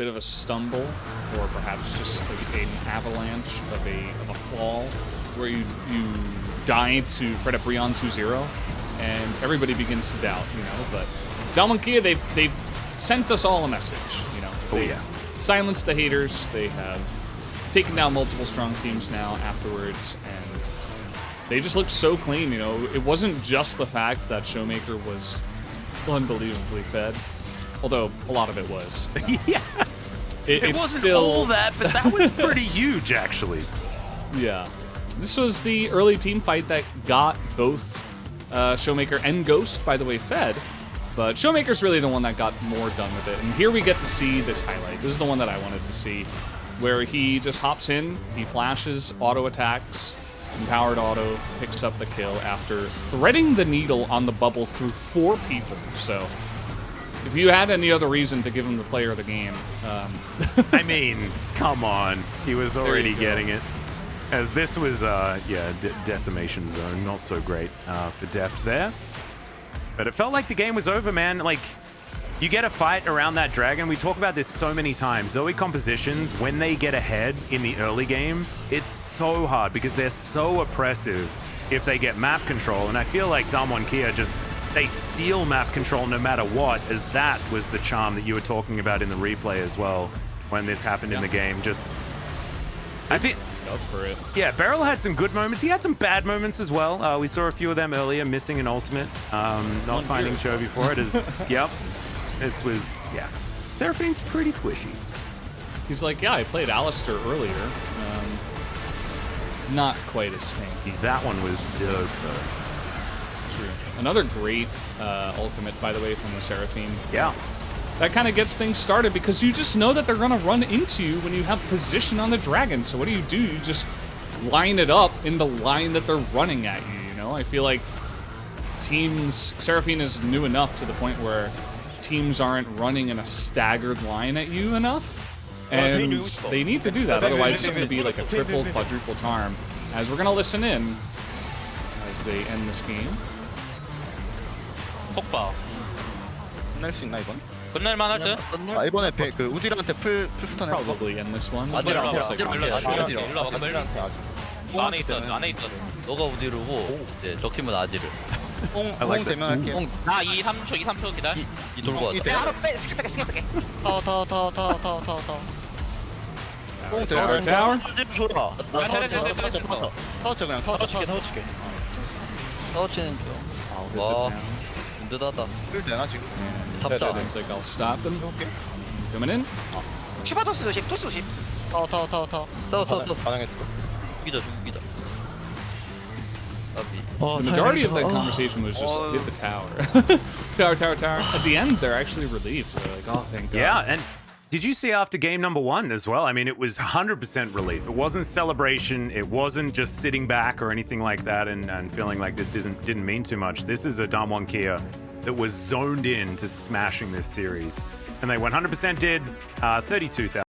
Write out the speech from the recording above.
bit of a stumble, or perhaps just like an avalanche of a fall, where you die to Fred at Brion 2-0, and everybody begins to doubt, you know. But Damwon, they've sent us all a message, you know. They silenced the haters. They have taken down multiple strong teams now afterwards, and they just looked so clean, you know. It wasn't just the fact that Showmaker was unbelievably fed, although a lot of it was. Yeah. It wasn't still all that, but that was pretty huge, actually. Yeah. This was the early team fight that got both Showmaker and Ghost, by the way, fed. But Showmaker's really the one that got more done with it. And here we get to see this highlight. This is the one that I wanted to see, where he just hops in, he flashes, auto attacks, empowered auto, picks up the kill after threading the needle on the bubble through 4 people. So if you had any other reason to give him the player of the game... I mean, come on. He was already getting it. As this was, Decimation Zone, not so great for Deft there. But it felt like the game was over, man. Like, you get a fight around that dragon. We talk about this so many times. Zoe compositions, when they get ahead in the early game, it's so hard because they're so oppressive if they get map control. And I feel like Damwon Kia just, they steal map control no matter what, as that was the charm that you were talking about in the replay as well when this happened in the game. Just, I think... up for it. Yeah, Beryl had some good moments. He had some bad moments as well. We saw a few of them earlier, missing an ultimate, not finding Chovy for it. Yep. This was, yeah. Seraphine's pretty squishy. He's like, yeah, I played Alistair earlier. Not quite as tanky. That one was dope, though. True. Another great ultimate, by the way, from the Seraphine. Yeah. That kind of gets things started because you just know that they're going to run into you when you have position on the dragon. So what do? You just line it up in the line that they're running at you, you know? I feel like Seraphine is new enough to the point where teams aren't running in a staggered line at you enough. And they need to do that, otherwise it's going to be like a triple, quadruple charm. As we're going to listen in as they end this game. 폭파 끝낼 수 있나 이번? 끝낼만 할 듯? 아 이번에 그 우디한테 풀 스턴 했어. Probably end this one. 아디를 But 와봐. it looks like 일로 와봐. 우디한테 아주. 안에 있던. 너가 우디르고 이제 저 팀은 아디를. 뽕 되면 할게. 나 2, 3초 기다려. 이 돌고 왔다. 바로 스킵할게. 더. 뽕 Tower, tower. 줘라. 터져 그냥 터져. 터치는 중. I'll hit the 와. town. 든든하다. 풀 되나 지금? 탑사. Looks like I'll stop them. Coming in. 슈퍼토스 조심, 토스 조심. 터. 떠. 반응했어. 죽이자. The majority of that conversation was just hit the tower. tower. At the end, they're actually relieved. They're like, oh, thank God. Yeah, and did you see after game number 1 as well? I mean, it was 100% relief. It wasn't celebration. It wasn't just sitting back or anything like that and feeling like this didn't mean too much. This is a Damwon Kia that was zoned in to smashing this series. And they 100% did 32,000.